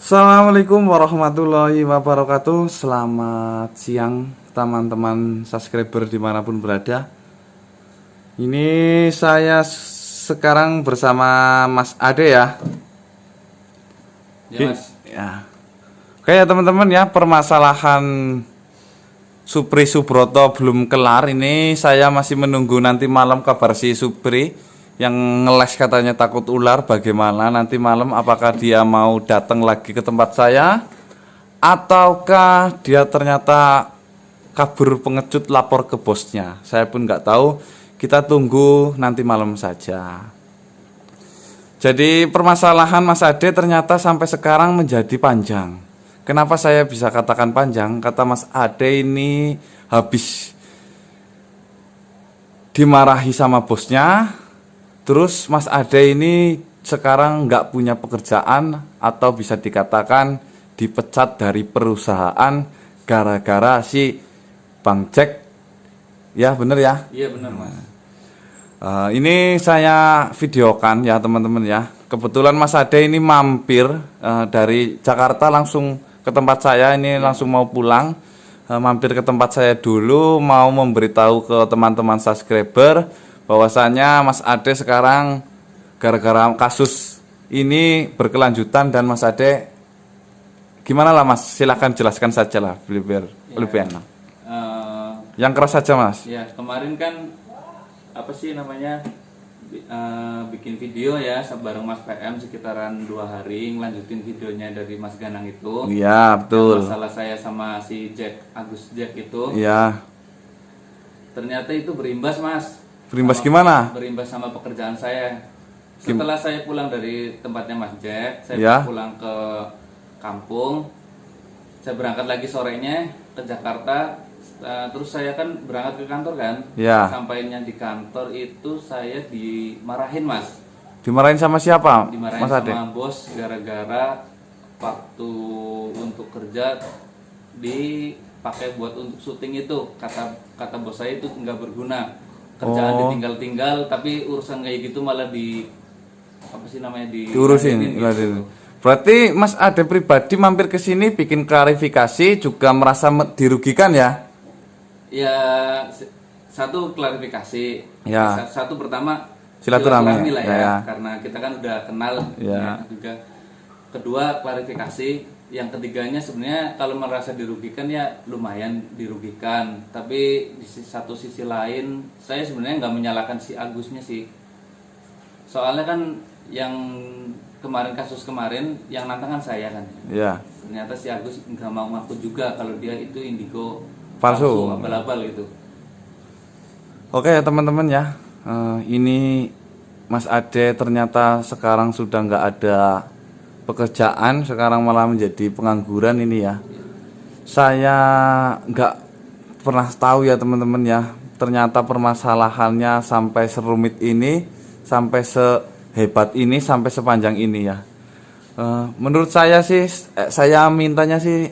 Assalamualaikum warahmatullahi wabarakatuh. Selamat siang teman-teman subscriber dimanapun berada. Ini saya sekarang bersama Mas Ade ya. Ya, Mas. Ya. Oke ya teman-teman ya, permasalahan Supri Subroto belum kelar. Ini saya masih menunggu nanti malam kabar si Supri yang ngeles katanya takut ular. Bagaimana nanti malam, apakah dia mau datang lagi ke tempat saya ataukah dia ternyata kabur pengecut lapor ke bosnya. Saya pun nggak tahu, kita tunggu nanti malam saja. Jadi permasalahan Mas Ade ternyata sampai sekarang menjadi panjang. Kenapa saya bisa katakan panjang? Kata Mas Ade ini habis dimarahi sama bosnya. Terus Mas Ade ini sekarang nggak punya pekerjaan atau bisa dikatakan dipecat dari perusahaan gara-gara si Bang Jack. Ya bener ya? Iya benar, Mas. Ini saya videokan ya teman-teman ya. Kebetulan Mas Ade ini mampir dari Jakarta langsung ke tempat saya. Ini langsung mau pulang. Mampir ke tempat saya dulu, mau memberitahu ke teman-teman subscriber bahwasanya Mas Ade sekarang gara-gara kasus ini berkelanjutan. Dan Mas Ade gimana lah Mas, silahkan jelaskan saja lah biar lebih enak. Yang keras saja Mas. Ya, kemarin kan apa sih namanya bikin video ya bareng Mas PM sekitaran 2 hari, ngelanjutin videonya dari Mas Ganang itu. Iya betul. Masalah saya sama si Agus Jack itu. Iya. Ternyata itu berimbas, Mas. Berimbas gimana? Berimbas sama pekerjaan saya. Setelah saya pulang dari tempatnya Mas Jack, saya Ya. pulang ke kampung. Saya berangkat lagi sorenya ke Jakarta. Terus saya kan berangkat ke kantor kan. Ya. Sampainya di kantor itu saya dimarahin, Mas. Dimarahin sama siapa? Dimarahin Mas Ade? sama bos gara-gara waktu untuk kerja dipakai buat untuk syuting itu. Kata bos saya itu nggak berguna. Kerjaan ditinggal-tinggal, tapi urusan kayak gitu malah diurusin gitu. Berarti Mas Ade pribadi mampir ke sini bikin klarifikasi, juga merasa dirugikan ya? Ya, satu klarifikasi. Ya. Satu pertama Silaturahmi lah ya. karena kita kan udah kenal ya. Juga. Kedua klarifikasi. Yang ketiganya sebenarnya kalau merasa dirugikan ya lumayan dirugikan, tapi di satu sisi lain saya sebenarnya nggak menyalahkan si Agusnya sih. Soalnya kan yang kasus kemarin yang nantang kan saya kan. Ya. Ternyata si Agus nggak mau ngaku juga kalau dia itu indigo palsu, abal-abal gitu. Oke ya teman-teman ya, ini Mas Ade ternyata sekarang sudah nggak ada pekerjaan, sekarang malah menjadi pengangguran ini ya. Saya nggak pernah tahu ya teman-teman ya, ternyata permasalahannya sampai serumit ini, sampai sehebat ini, sampai sepanjang ini ya. Menurut saya sih, saya mintanya sih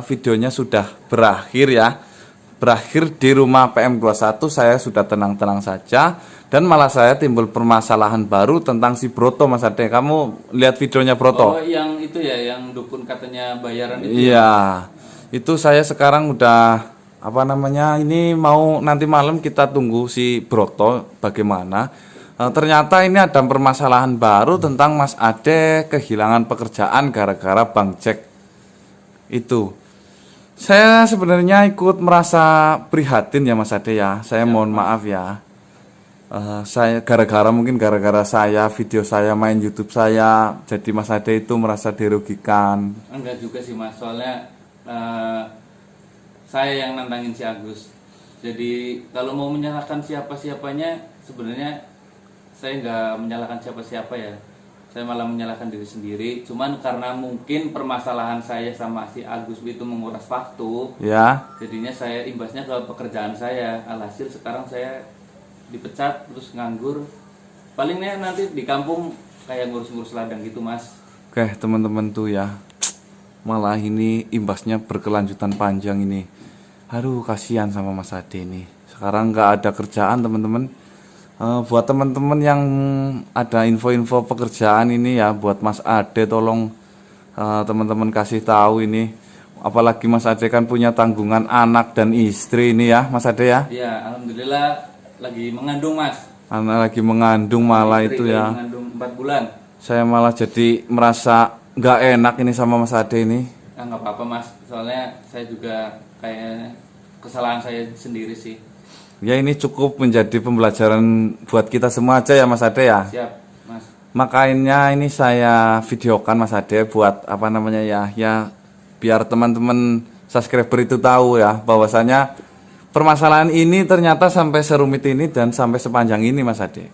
videonya sudah berakhir ya. Berakhir di rumah PM21, saya sudah tenang-tenang saja. Dan malah saya timbul permasalahan baru tentang si Broto, Mas Ade. Kamu lihat videonya Broto? Oh, yang itu ya, yang dukun katanya bayaran itu. Iya, itu saya sekarang udah ini mau nanti malam kita tunggu si Broto bagaimana. Ternyata ini ada permasalahan baru tentang Mas Ade kehilangan pekerjaan gara-gara Bang Jack itu. Saya sebenarnya ikut merasa prihatin ya Mas Ade ya. Saya mohon maaf ya. Saya mungkin gara-gara saya video saya main YouTube saya, jadi Mas Ade itu merasa dirugikan. Enggak juga sih Mas, soalnya saya yang nantangin si Agus. Jadi kalau mau menyalahkan siapa-siapanya, sebenarnya saya nggak menyalahkan siapa-siapa ya. Saya malah menyalahkan diri sendiri. Cuman karena mungkin permasalahan saya sama si Agus itu menguras waktu, ya. Jadinya saya imbasnya ke pekerjaan saya. Alhasil sekarang saya dipecat terus nganggur, palingnya nanti di kampung kayak ngurus-ngurus ladang gitu Mas. Oke teman-teman tuh ya, malah ini imbasnya berkelanjutan panjang ini. Aduh kasihan sama Mas Ade ini, sekarang nggak ada kerjaan teman-teman. Buat teman-teman yang ada info-info pekerjaan ini ya, buat Mas Ade tolong teman-teman kasih tahu ini. Apalagi Mas Ade kan punya tanggungan anak dan istri ini ya, Mas Ade ya. Iya, alhamdulillah lagi mengandung, Mas. Anak lagi mengandung malah Istri itu lagi ya. mengandung 4 bulan. Saya malah jadi merasa nggak enak ini sama Mas Ade ini. Ah, nggak apa-apa, Mas. Soalnya saya juga kayak kesalahan saya sendiri sih. Ya ini cukup menjadi pembelajaran buat kita semua aja ya Mas Ade ya. Siap, Mas. Makanya ini saya videokan Mas Ade buat apa namanya ya biar teman-teman subscriber itu tahu ya bahwasanya permasalahan ini ternyata sampai serumit ini dan sampai sepanjang ini Mas Ade.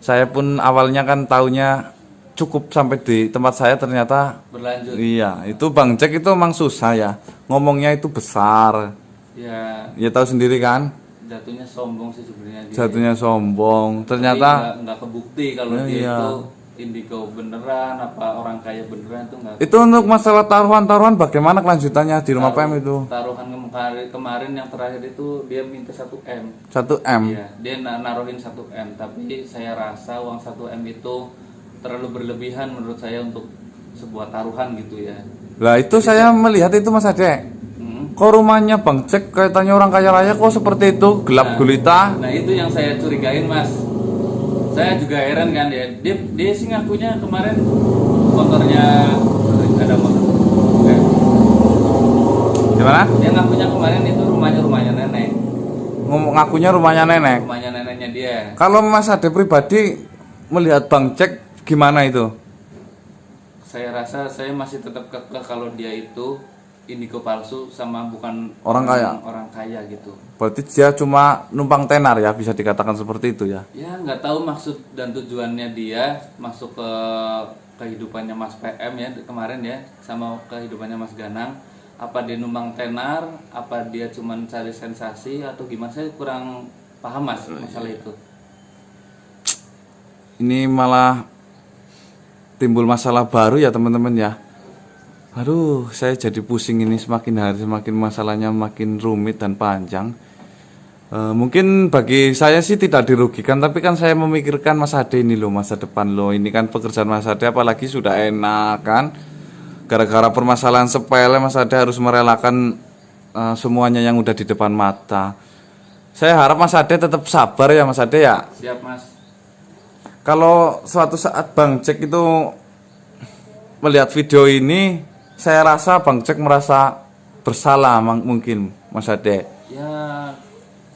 Saya pun awalnya kan taunya cukup sampai di tempat saya, ternyata Berlanjut. iya, itu Bang Jack itu emang susah ya. Ngomongnya itu besar. Ya, Ya tahu sendiri kan? jatuhnya sombong sih sebenarnya dia. Jatuhnya sombong. Tapi Ternyata nggak kebukti kalau Ya, dia iya. itu indigo beneran apa orang kaya beneran itu nggak. itu untuk masalah taruhan-taruhan bagaimana kelanjutannya di rumah PM itu? Taruhan kemarin yang terakhir itu dia minta 1 M. 1 M. Iya, dia naruhin 1 M, tapi saya rasa uang 1 M itu terlalu berlebihan menurut saya untuk sebuah taruhan gitu ya. Lah itu saya melihat itu Mas Ade. Kok rumahnya Bang Jack kaitannya orang kaya raya kok seperti itu, gelap gulita. Nah itu yang saya curigain, Mas. Saya juga heran kan ya. Dia sih ngakunya kemarin motornya ada motor. Oke. Gimana? Dia ngakunya kemarin itu rumahnya nenek. Ngakunya rumahnya nenek. Rumahnya neneknya dia. Kalau Mas Ade pribadi melihat Bang Jack gimana itu? Saya rasa saya masih tetap kekeh kalau dia itu indigo palsu sama bukan Orang kaya. orang kaya gitu. Berarti dia cuma numpang tenar ya, bisa dikatakan seperti itu ya. Ya nggak tahu maksud dan tujuannya dia masuk ke kehidupannya Mas PM ya kemarin ya, sama kehidupannya Mas Ganang. Apa dia numpang tenar, apa dia cuma cari sensasi atau gimana, saya kurang paham Mas masalah itu. Ini malah timbul masalah baru ya teman-teman ya. Aduh, saya jadi pusing ini, semakin hari semakin masalahnya makin rumit dan panjang. Mungkin bagi saya sih tidak dirugikan, tapi kan saya memikirkan Mas Ade ini loh, masa depan loh. Ini kan pekerjaan Mas Ade apalagi sudah enak kan. Gara-gara permasalahan sepele Mas Ade harus merelakan semuanya yang udah di depan mata. Saya harap Mas Ade tetap sabar ya Mas Ade ya. Siap Mas. Kalau suatu saat Bang Jack itu melihat video ini, saya rasa Bang Jack merasa bersalah mungkin Mas Ade. Ya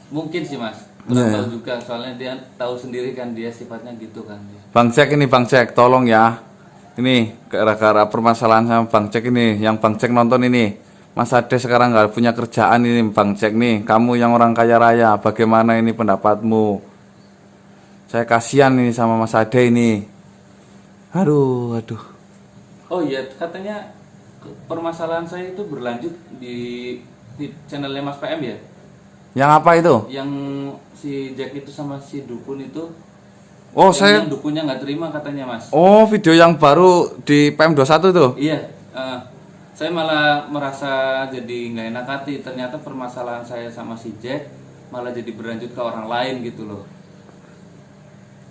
mungkin sih Mas. Iya. Tahu juga soalnya dia tahu sendiri kan dia sifatnya gitu kan. Bang Jack ini, Bang Jack tolong ya. Ini gara-gara permasalahan sama Bang Jack ini, yang Bang Jack nonton ini. Mas Ade sekarang nggak punya kerjaan ini Bang Jack nih. Kamu yang orang kaya raya, bagaimana ini pendapatmu? Saya kasihan ini sama Mas Ade ini. Aduh. Oh iya, katanya permasalahan saya itu berlanjut di channelnya Mas PM ya. Yang apa itu? Yang si Jack itu sama si dukun itu. Oh, saya Yang dukunnya nggak terima katanya Mas. Oh, video yang baru di PM21 tuh. Iya, saya malah merasa jadi nggak enak hati. Ternyata permasalahan saya sama si Jack malah jadi berlanjut ke orang lain gitu loh.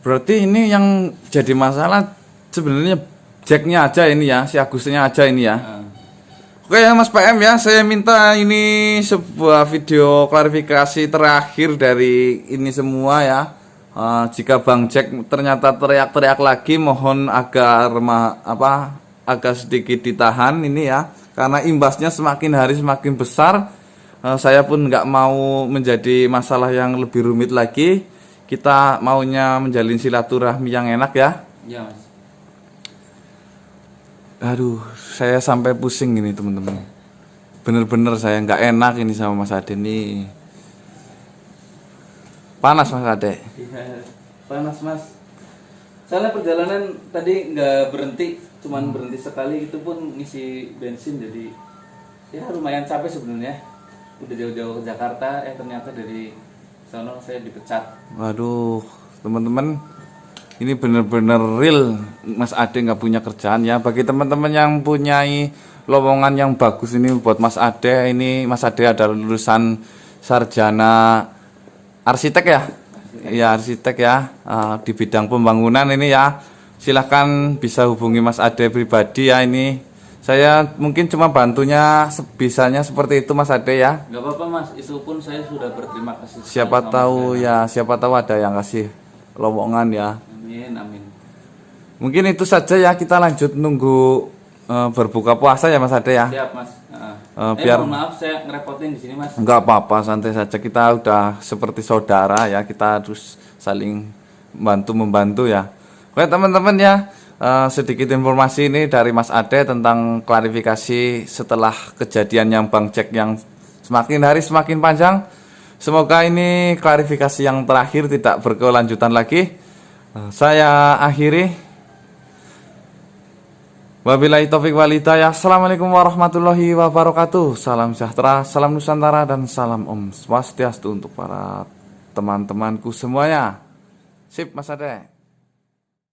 Berarti ini yang jadi masalah sebenarnya Jacknya aja ini ya, si Agusnya aja ini ya. Oke ya Mas PM ya, saya minta ini sebuah video klarifikasi terakhir dari ini semua ya. Jika Bang Jack ternyata teriak-teriak lagi, mohon agak sedikit ditahan ini ya, karena imbasnya semakin hari semakin besar. Saya pun nggak mau menjadi masalah yang lebih rumit lagi. Kita maunya menjalin silaturahmi yang enak ya. Iya Mas. Aduh, saya sampai pusing ini teman-teman. Bener-bener saya nggak enak ini sama Mas Ade nih. Panas Mas Ade. Iya, panas Mas. Soalnya perjalanan tadi nggak berhenti, cuman berhenti sekali, itu pun ngisi bensin, jadi ya lumayan capek sebenarnya. Udah jauh-jauh ke Jakarta, ternyata dari sono saya dipecat. Waduh, teman-teman, ini bener-bener real Mas Ade nggak punya kerjaan ya. Bagi teman-teman yang punyai lowongan yang bagus ini buat Mas Ade, ini Mas Ade adalah lulusan sarjana arsitek ya. Iya arsitek ya, di bidang pembangunan ini ya. Silahkan bisa hubungi Mas Ade pribadi ya, ini Saya mungkin cuma bantunya sebisanya seperti itu Mas Ade ya. Nggak apa-apa Mas, itu pun saya sudah berterima kasih. Siapa sama tahu Mas ya, siapa tahu ada yang kasih lowongan ya. Amin, amin. Mungkin itu saja ya, kita lanjut nunggu berbuka puasa ya Mas Ade ya. Siap Mas. Biar mohon maaf saya ngerepotin di sini Mas. enggak apa-apa, santai saja. Kita udah seperti saudara ya, kita harus saling membantu ya. Oke teman-teman ya, sedikit informasi ini dari Mas Ade tentang klarifikasi setelah kejadian yang Bang Jack yang semakin hari semakin panjang. Semoga ini klarifikasi yang terakhir, tidak berkelanjutan lagi. Saya akhiri. Wabillahi taufik wal hidayah. Assalamualaikum warahmatullahi wabarakatuh. Salam sejahtera, salam Nusantara, dan salam Om Swastiastu untuk para teman-temanku semuanya. Sip Mas Ade.